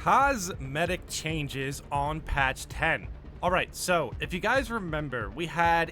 Cosmetic changes on patch 10. Alright, so if you guys remember, we had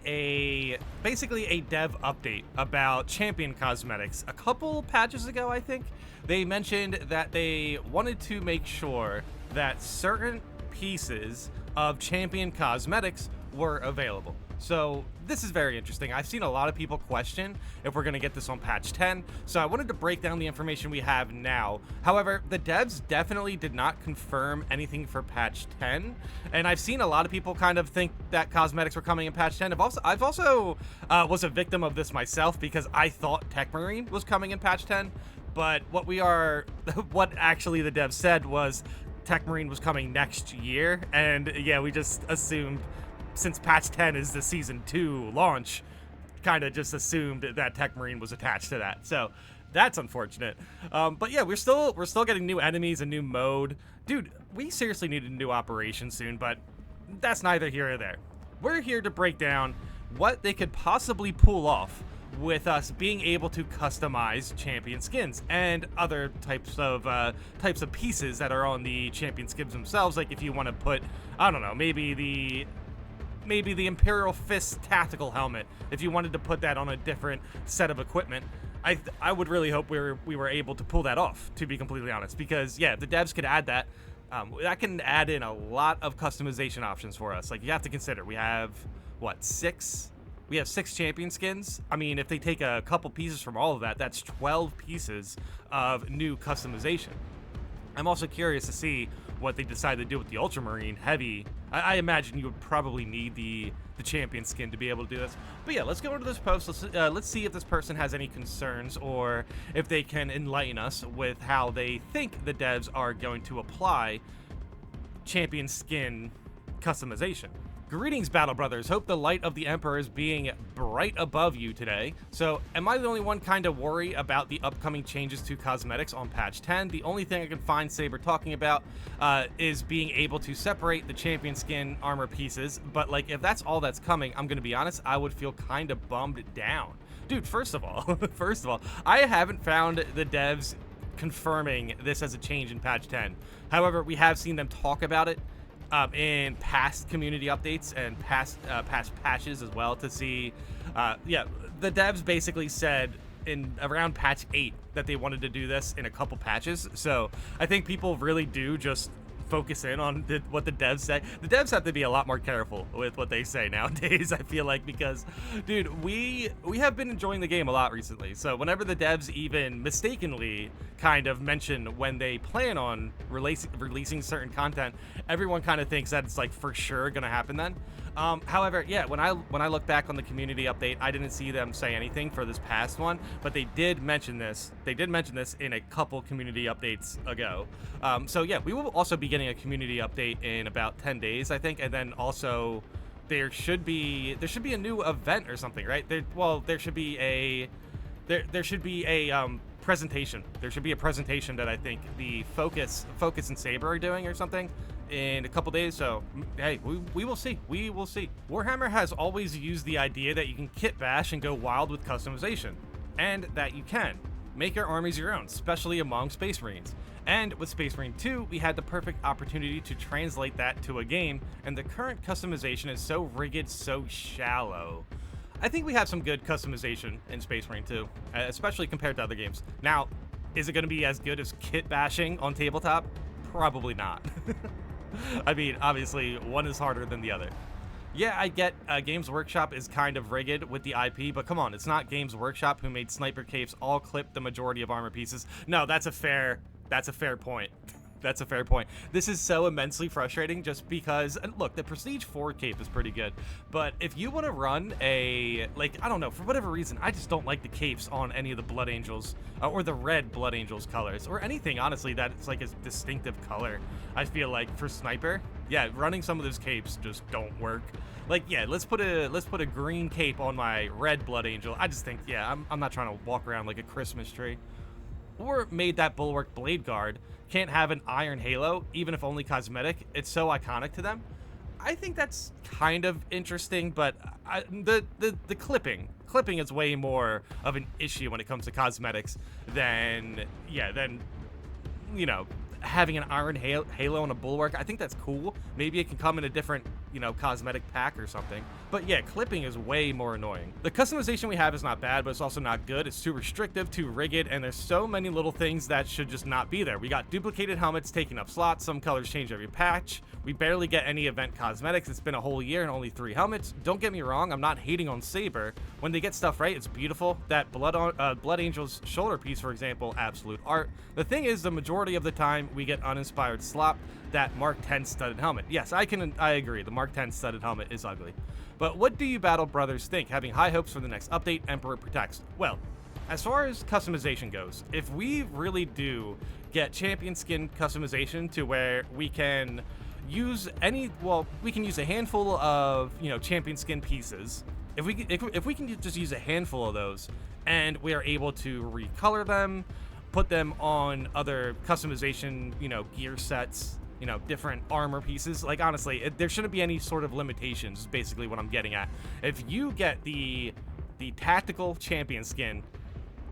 basically a dev update about champion cosmetics a couple patches ago, I think. They mentioned that they wanted to make sure that certain pieces of champion cosmetics were available. So this is very interesting. I've seen a lot of people question if we're going to get this on patch 10, so I wanted to break down the information we have now. However, the devs definitely did not confirm anything for patch 10, and I've seen a lot of people kind of think that cosmetics were coming in patch 10. I've also was a victim of this myself because I thought Tech Marine was coming in patch 10, but what actually the devs said was Tech Marine was coming next year, and yeah, we just assumed, since patch 10 is the season 2 launch, kind of just assumed that Tech Marine was attached to that. So that's unfortunate. But yeah, we're still getting new enemies, a new mode. Dude, we seriously need a new operation soon, but that's neither here or there. We're here to break down what they could possibly pull off with us being able to customize champion skins and other types of pieces that are on the champion skins themselves. Like if you want to put, I don't know, maybe the Imperial Fist tactical helmet, if you wanted to put that on a different set of equipment. I would really hope we were able to pull that off, to be completely honest, because yeah, the devs could add that. That can add in a lot of customization options for us. Like, you have to consider, we have what, 6? We have 6 champion skins. I mean, if they take a couple pieces from all of that, that's 12 pieces of new customization. I'm also curious to see what they decide to do with the Ultramarine Heavy. I imagine you would probably need the champion skin to be able to do this. But yeah, let's go into this post. Let's see if this person has any concerns or if they can enlighten us with how they think the devs are going to apply champion skin customization. Greetings, Battle Brothers. Hope the light of the Emperor is being bright above you today. So, am I the only one kind of worry about the upcoming changes to cosmetics on patch 10? The only thing I can find Saber talking about is being able to separate the champion skin armor pieces. But like, if that's all that's coming, I'm gonna be honest, I would feel kind of bummed down. Dude, first of all, I haven't found the devs confirming this as a change in patch 10. However, we have seen them talk about it in past community updates and past patches as well to see. Yeah, the devs basically said in around patch 8 that they wanted to do this in a couple patches. So I think people really do just focus in on what the devs say. The devs have to be a lot more careful with what they say nowadays, I feel like, because, dude, we have been enjoying the game a lot recently. So whenever the devs even mistakenly kind of mention when they plan on releasing certain content, everyone kind of thinks that it's like for sure gonna happen then. However, yeah, when I look back on the community update, I didn't see them say anything for this past one, but they did mention this. They did mention this in a couple community updates ago. So yeah, we will also be getting a community update in about 10 days, I think, and then also there should be a new event or something, right? There should be a presentation. There should be a presentation that I think the Focus and Saber are doing or something in a couple days. So hey, we will see. We will see. Warhammer has always used the idea that you can kit bash and go wild with customization, and that you can make your armies your own, especially among Space Marines. And with Space Marine 2, we had the perfect opportunity to translate that to a game, and the current customization is so rigid, so shallow. I think we have some good customization in Space Marine 2, especially compared to other games. Now, is it going to be as good as kit bashing on tabletop? Probably not. I mean, obviously, one is harder than the other. Yeah, I get Games Workshop is kind of rigid with the IP, but come on, it's not Games Workshop who made sniper capes all clip the majority of armor pieces. No, that's a fair point. That's a fair point. This is so immensely frustrating just because, and look, the Prestige 4 cape is pretty good, but if you want to run I don't know, for whatever reason, I just don't like the capes on any of the Blood Angels, or the red Blood Angels colors, or anything, honestly, that it's like a distinctive color. I feel like for Sniper, yeah, running some of those capes just don't work. Like, yeah, let's put a green cape on my red Blood Angel. I just think, yeah, I'm not trying to walk around like a Christmas tree. Or made that Bulwark Blade Guard can't have an iron halo, even if only cosmetic. It's so iconic to them. I think that's kind of interesting, but the clipping is way more of an issue when it comes to cosmetics than, you know, having an iron halo and a bulwark. I think that's cool. Maybe it can come in a different, cosmetic pack or something. But yeah, clipping is way more annoying. The customization we have is not bad, but it's also not good. It's too restrictive, too rigid, and there's so many little things that should just not be there. We got duplicated helmets taking up slots. Some colors change every patch. We barely get any event cosmetics. It's been a whole year and only 3 helmets. Don't get me wrong, I'm not hating on Saber. When they get stuff right, it's beautiful. That Blood Angel's shoulder piece, for example, absolute art. The thing is, the majority of the time, we get uninspired slop. That Mark 10 studded helmet. Yes, I agree. The Mark 10 studded helmet is ugly. But what do you Battle Brothers think? Having high hopes for the next update, Emperor Protects. Well, as far as customization goes, if we really do get champion skin customization to where we can use we can use a handful of, champion skin pieces. If we can just use a handful of those and we are able to recolor them, put them on other customization, gear sets, different armor pieces. Like, honestly, there shouldn't be any sort of limitations, is basically what I'm getting at. If you get the tactical champion skin,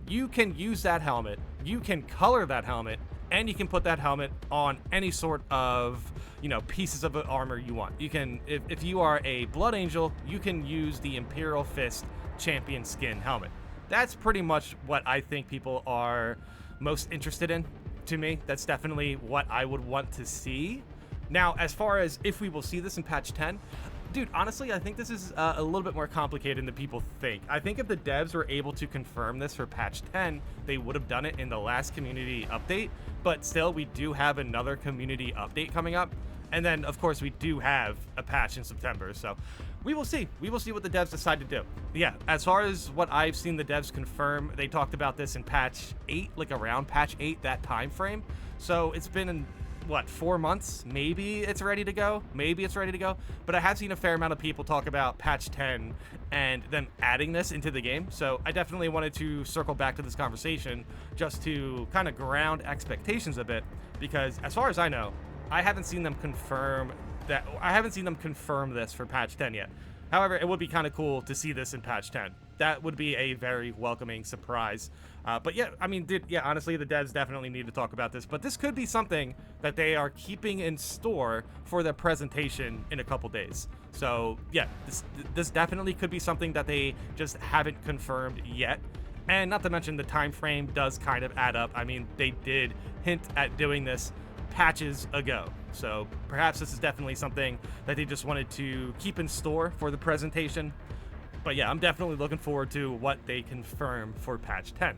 you can use that helmet, you can color that helmet, and you can put that helmet on any sort of, pieces of armor you want. You can, if you are a Blood Angel, you can use the Imperial Fist champion skin helmet. That's pretty much what I think people are most interested in. To me, that's definitely what I would want to see. Now, as far as if we will see this in patch 10, dude, honestly, I think this is a little bit more complicated than people think. I think if the devs were able to confirm this for patch 10, they would have done it in the last community update. But still, we do have another community update coming up. And then, of course, we do have a patch in September. So we will see. We will see what the devs decide to do. Yeah, as far as what I've seen the devs confirm, they talked about this in patch 8, like around patch 8, that time frame. So it's been, 4 months? Maybe it's ready to go. But I have seen a fair amount of people talk about patch 10 and them adding this into the game. So I definitely wanted to circle back to this conversation just to kind of ground expectations a bit, because as far as I know, I haven't seen them confirm this for patch 10 yet. However, it would be kind of cool to see this in patch 10. That would be a very welcoming surprise. But yeah, I mean, honestly, the devs definitely need to talk about this. But this could be something that they are keeping in store for their presentation in a couple days. So yeah, this definitely could be something that they just haven't confirmed yet. And not to mention, the time frame does kind of add up. I mean, they did hint at doing this patches ago. So perhaps this is definitely something that they just wanted to keep in store for the presentation. But yeah, I'm definitely looking forward to what they confirm for patch 10.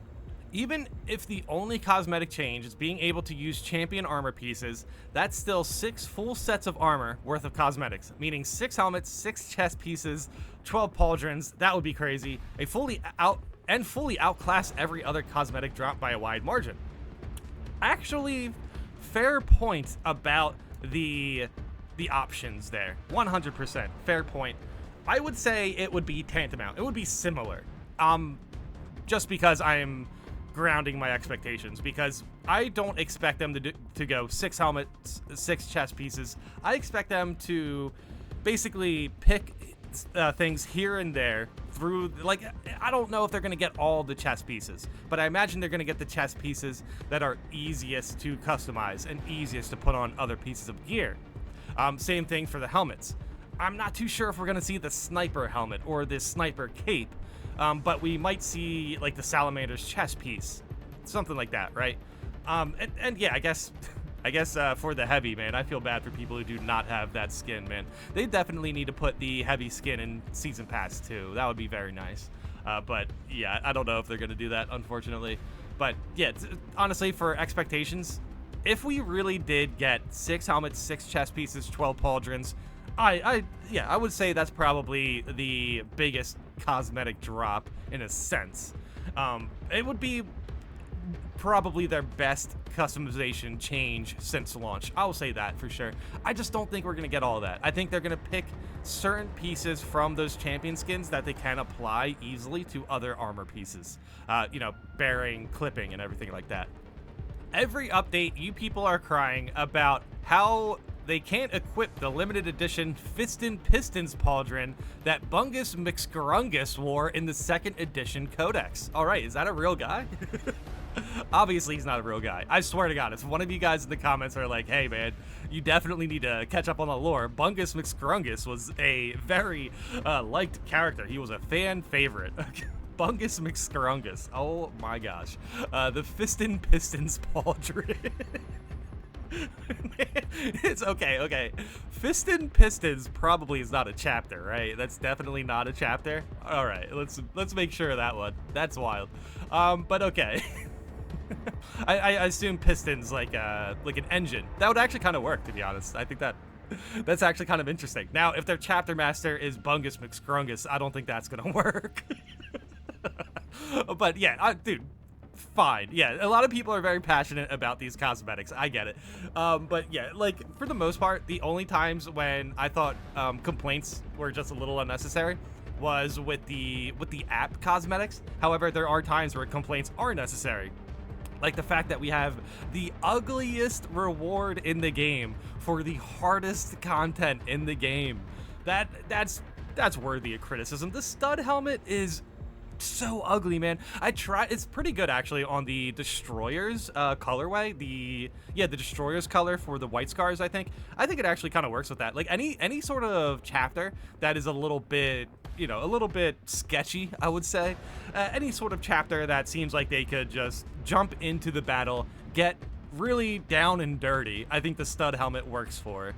Even if the only cosmetic change is being able to use champion armor pieces, that's still 6 full sets of armor worth of cosmetics, meaning 6 helmets, 6 chest pieces, 12 pauldrons. That would be crazy. Fully outclass every other cosmetic drop by a wide margin. Actually, fair point about the options there. 100% fair point. I would say it would be tantamount. It would be similar. Just because I'm grounding my expectations, because I don't expect them to go 6 helmets, 6 chest pieces. I expect them to basically pick things here and there through, like, I don't know if they're going to get all the chest pieces, but I imagine they're going to get the chest pieces that are easiest to customize and easiest to put on other pieces of gear. Same thing for the helmets. I'm not too sure if we're going to see the sniper helmet or the sniper cape, but we might see like the Salamander's chest piece, something like that, right? And yeah, I guess for the heavy, man, I feel bad for people who do not have that skin, man. They definitely need to put the heavy skin in Season Pass too. That would be very nice. But yeah, I don't know if they're going to do that, unfortunately. But yeah, honestly, for expectations, if we really did get 6 helmets, 6 chest pieces, 12 pauldrons, I would say that's probably the biggest cosmetic drop in a sense. It would be probably their best customization change since launch. I'll say that for sure. I just don't think we're going to get all that. I think they're going to pick certain pieces from those champion skins that they can apply easily to other armor pieces. Bearing, clipping, and everything like that. Every update, you people are crying about how they can't equip the limited edition Fistin Pistons pauldron that Bungus McScrungus wore in the 2nd edition codex. All right, is that a real guy? Obviously, he's not a real guy. I swear to God, if one of you guys in the comments are like, hey, man, you definitely need to catch up on the lore, Bungus McScrungus was a very liked character. He was a fan favorite. Bungus McScrungus. Oh, my gosh. The Fistin Pistons Pauldron. It's okay. Fistin Pistons probably is not a chapter, right? That's definitely not a chapter. All right, let's make sure of that one. That's wild. But okay. I assume Pistons like an engine. That would actually kind of work, to be honest. I think that's actually kind of interesting. Now, if their chapter master is Bungus McScrungus, I don't think that's gonna work. But yeah, dude. Fine. Yeah, a lot of people are very passionate about these cosmetics. I get it. But yeah, like for the most part, the only times when I thought complaints were just a little unnecessary was with the app cosmetics. However, there are times where complaints are necessary. Like the fact that we have the ugliest reward in the game for the hardest content in the game. That's worthy of criticism. The stud helmet is so ugly, man. It's pretty good actually on the Destroyers colorway. The Destroyers color for the white scars. I think it actually kind of works with that. Like any sort of chapter that is a little bit sketchy, I would say. Any sort of chapter that seems like they could just jump into the battle, get really down and dirty, I think the stud helmet works for.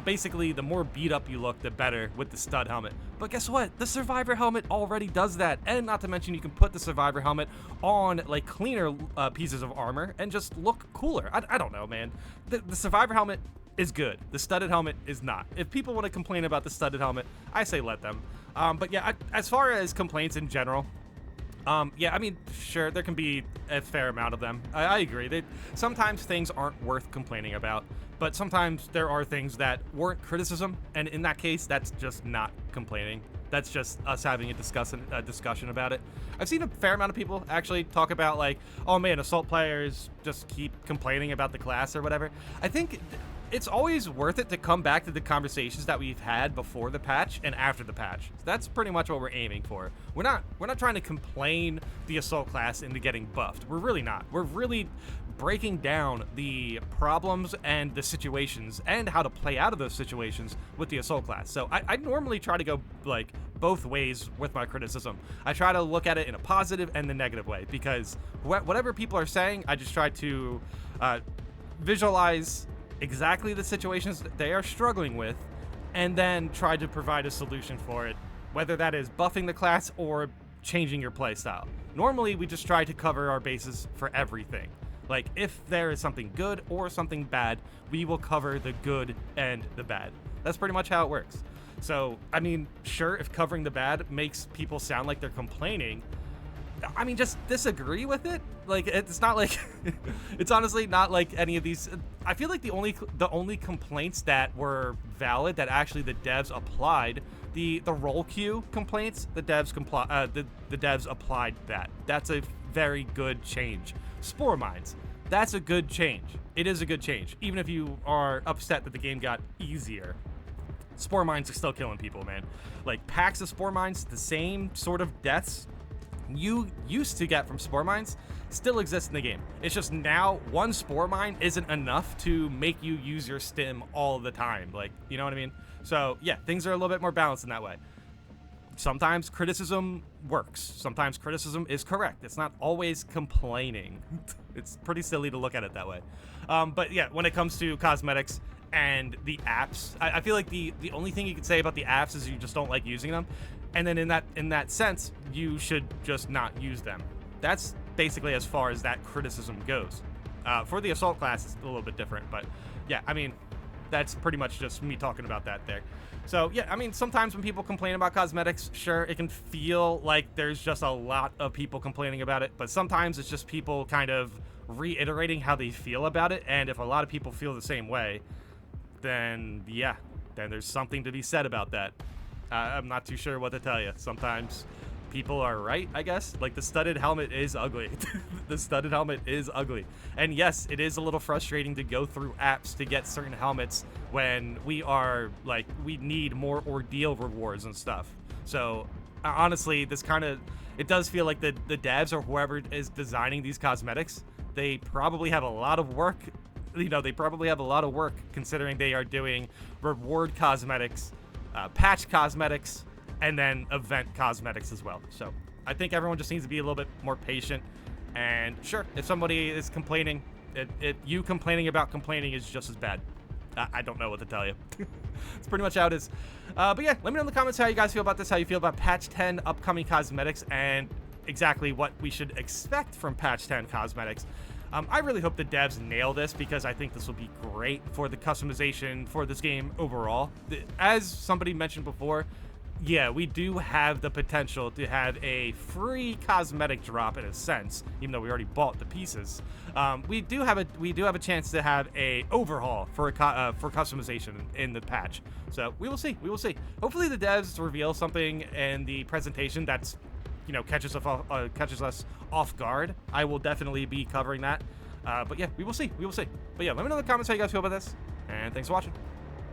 Basically, the more beat up you look, the better with the stud helmet. But guess what? The survivor helmet already does that. And not to mention, you can put the survivor helmet on like cleaner pieces of armor and just look cooler. I don't know, man. The survivor helmet is good. The studded helmet is not. If people want to complain about the studded helmet, I say let them. But yeah, as far as complaints in general, yeah, I mean, sure, there can be a fair amount of them. I agree. Sometimes things aren't worth complaining about, but sometimes there are things that warrant criticism, and in that case, that's just not complaining. That's just us having a discussion about it. I've seen a fair amount of people actually talk about like, oh man, assault players just keep complaining about the class or whatever. I think it's always worth it to come back to the conversations that we've had before the patch and after the patch. That's pretty much what we're aiming for. We're not trying to complain the assault class into getting buffed. We're really not. We're really breaking down the problems and the situations and how to play out of those situations with the assault class. So I normally try to go like both ways with my criticism. I try to look at it in a positive and the negative way, because whatever people are saying, I just try to visualize exactly the situations that they are struggling with and then try to provide a solution for it, whether that is buffing the class or changing your playstyle. Normally, we just try to cover our bases for everything. Like, if there is something good or something bad, we will cover the good and the bad. That's pretty much how it works. So, I mean, sure, if covering the bad makes people sound like they're complaining, I mean, just disagree with it. Like, it's not like it's honestly not like any of these. I feel like the only complaints that were valid that actually the devs applied, the roll queue complaints, the devs applied that. That's a very good change. Spore mines, that's a good change. It is a good change, even if you are upset that the game got easier. Spore mines are still killing people, man. Like, packs of spore mines, the same sort of deaths you used to get from spore mines still exist in the game. It's just now one spore mine isn't enough to make you use your stim all the time. Like, you know what I mean? So yeah, things are a little bit more balanced in that way. Sometimes criticism works. Sometimes criticism is correct. It's not always complaining. It's pretty silly to look at it that way. But yeah, when it comes to cosmetics and the apps, I feel like the only thing you could say about the apps is you just don't like using them. And then in that sense, you should just not use them. That's basically as far as that criticism goes. For the assault class, it's a little bit different, but yeah, I mean, that's pretty much just me talking about that there. So yeah, I mean, sometimes when people complain about cosmetics, sure, it can feel like there's just a lot of people complaining about it, but sometimes it's just people kind of reiterating how they feel about it, and if a lot of people feel the same way, then yeah, then there's something to be said about that. I'm not too sure what to tell you. Sometimes people are right, I guess. Like, the studded helmet is ugly. The studded helmet is ugly. And yes, it is a little frustrating to go through apps to get certain helmets when we are, like, we need more ordeal rewards and stuff. So, honestly, this kind of, it does feel like the devs or whoever is designing these cosmetics, they probably have a lot of work. You know, they probably have a lot of work considering they are doing reward cosmetics, patch cosmetics, and then event cosmetics as well. So I think everyone just needs to be a little bit more patient. And sure, if somebody is complaining, you complaining about complaining is just as bad. I don't know what to tell you. It's pretty much how it is. But yeah, let me know in the comments how you guys feel about this, how you feel about patch 10 upcoming cosmetics, and exactly what we should expect from patch 10 cosmetics. I really hope the devs nail this, because I think this will be great for the customization for this game overall. As somebody mentioned before, yeah, we do have the potential to have a free cosmetic drop in a sense, even though we already bought the pieces. We do have a chance to have a overhaul for for customization in the patch. So we will see. We will see. Hopefully the devs reveal something in the presentation that's, you know, catches us off guard. I will definitely be covering that. But yeah, we will see. We will see. But yeah, let me know in the comments how you guys feel about this. And thanks for watching.